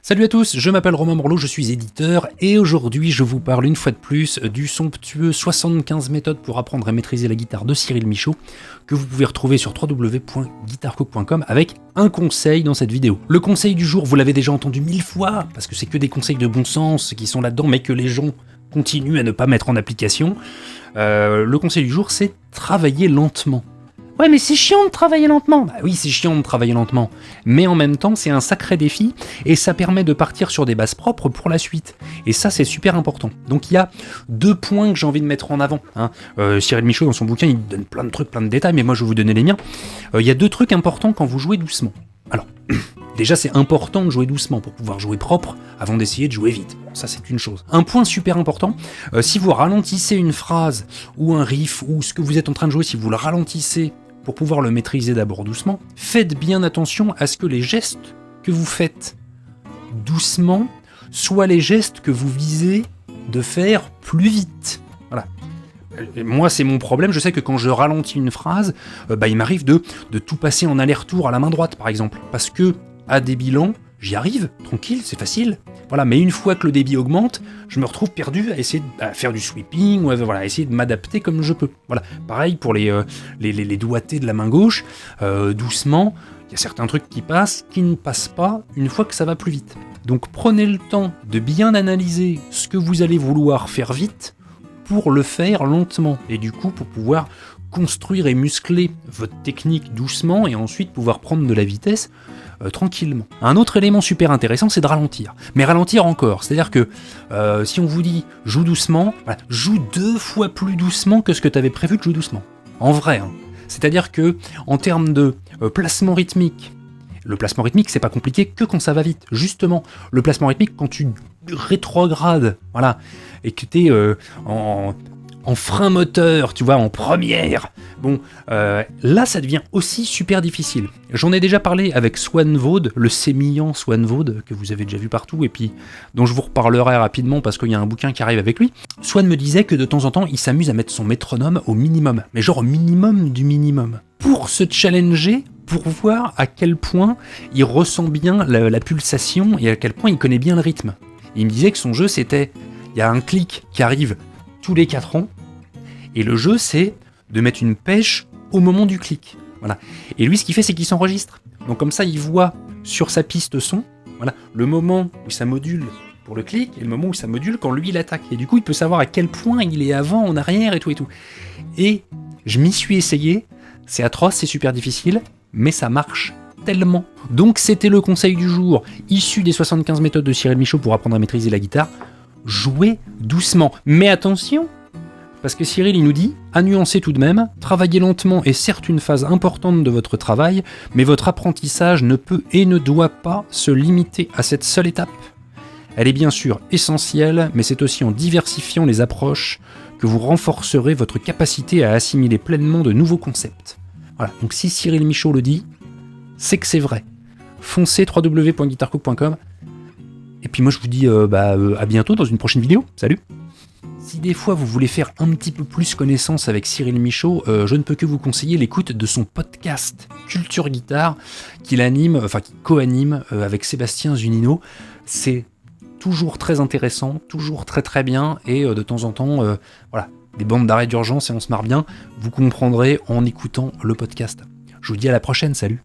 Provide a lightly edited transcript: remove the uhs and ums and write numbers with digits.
Salut à tous, je m'appelle Romain Morlot, je suis éditeur et aujourd'hui je vous parle une fois de plus du somptueux 75 méthodes pour apprendre à maîtriser la guitare de Cyril Michaud que vous pouvez retrouver sur www.guitarcook.com avec un conseil dans cette vidéo. Le conseil du jour, vous l'avez déjà entendu 1000 fois parce que c'est que des conseils de bon sens qui sont là-dedans mais que les gens continuent à ne pas mettre en application. Le conseil du jour, c'est travailler lentement. Ouais, mais c'est chiant de travailler lentement. Bah oui, c'est chiant de travailler lentement. Mais en même temps, c'est un sacré défi et ça permet de partir sur des bases propres pour la suite. Et ça, c'est super important. Donc il y a 2 points que j'ai envie de mettre en avant. Cyril Michaud, dans son bouquin, il donne plein de trucs, plein de détails, mais moi, je vais vous donner les miens. Il y a 2 trucs importants quand vous jouez doucement. Alors, déjà, c'est important de jouer doucement pour pouvoir jouer propre avant d'essayer de jouer vite. Bon, ça, c'est une chose. Un point super important, si vous ralentissez une phrase ou un riff ou ce que vous êtes en train de jouer, si vous le ralentissez pour pouvoir le maîtriser d'abord doucement, faites bien attention à ce que les gestes que vous faites doucement soient les gestes que vous visez de faire plus vite. Voilà. Et moi, c'est mon problème. Je sais que quand je ralentis une phrase, il m'arrive de tout passer en aller-retour à la main droite, par exemple. Parce que, à des bilans, j'y arrive, tranquille, c'est facile. Voilà, mais une fois que le débit augmente, je me retrouve perdu à essayer de faire du sweeping, ou à essayer de m'adapter comme je peux. Voilà, pareil pour les doigtés de la main gauche, doucement, il y a certains trucs qui ne passent pas une fois que ça va plus vite. Donc prenez le temps de bien analyser ce que vous allez vouloir faire vite pour le faire lentement, et du coup pour pouvoir construire et muscler votre technique doucement et ensuite pouvoir prendre de la vitesse tranquillement. Un autre élément super intéressant, c'est de ralentir. Mais ralentir encore, c'est-à-dire que si on vous dit joue doucement, joue 2 fois plus doucement que ce que tu avais prévu de jouer doucement. En vrai, hein. C'est-à-dire que en termes de placement rythmique, le placement rythmique, c'est pas compliqué que quand ça va vite. Justement, le placement rythmique, quand tu rétrogrades, voilà, et que tu es en frein moteur, tu vois, en première. Bon, là, ça devient aussi super difficile. J'en ai déjà parlé avec Swan Vaude, le sémillant Swan Vaude, que vous avez déjà vu partout, et puis dont je vous reparlerai rapidement parce qu'il y a un bouquin qui arrive avec lui. Swan me disait que de temps en temps, il s'amuse à mettre son métronome au minimum, mais genre au minimum du minimum, pour se challenger, pour voir à quel point il ressent bien la pulsation et à quel point il connaît bien le rythme. Il me disait que son jeu, c'était, il y a un clic qui arrive tous les 4 ans, et le jeu, c'est de mettre une pêche au moment du clic. Voilà. Et lui, ce qu'il fait, c'est qu'il s'enregistre. Donc comme ça, il voit sur sa piste son, voilà, le moment où ça module pour le clic et le moment où ça module quand lui, il attaque. Et du coup, il peut savoir à quel point il est avant, en arrière et tout et tout. Et je m'y suis essayé. C'est atroce, c'est super difficile, mais ça marche tellement. Donc c'était le conseil du jour, issu des 75 méthodes de Cyril Michaud pour apprendre à maîtriser la guitare. Jouez doucement. Mais attention, parce que Cyril, il nous dit, à nuancer tout de même, travailler lentement est certes une phase importante de votre travail, mais votre apprentissage ne peut et ne doit pas se limiter à cette seule étape. Elle est bien sûr essentielle, mais c'est aussi en diversifiant les approches que vous renforcerez votre capacité à assimiler pleinement de nouveaux concepts. Voilà, donc si Cyril Michaud le dit, c'est que c'est vrai. Foncez www.guitarcook.com. Et puis moi je vous dis à bientôt dans une prochaine vidéo. Salut! Si des fois vous voulez faire un petit peu plus connaissance avec Cyril Michaud, je ne peux que vous conseiller l'écoute de son podcast Culture Guitare qu'il anime, qu'il co-anime avec Sébastien Zunino. C'est toujours très intéressant, toujours très très bien, et de temps en temps, des bandes d'arrêt d'urgence et on se marre bien. Vous comprendrez en écoutant le podcast. Je vous dis à la prochaine, salut!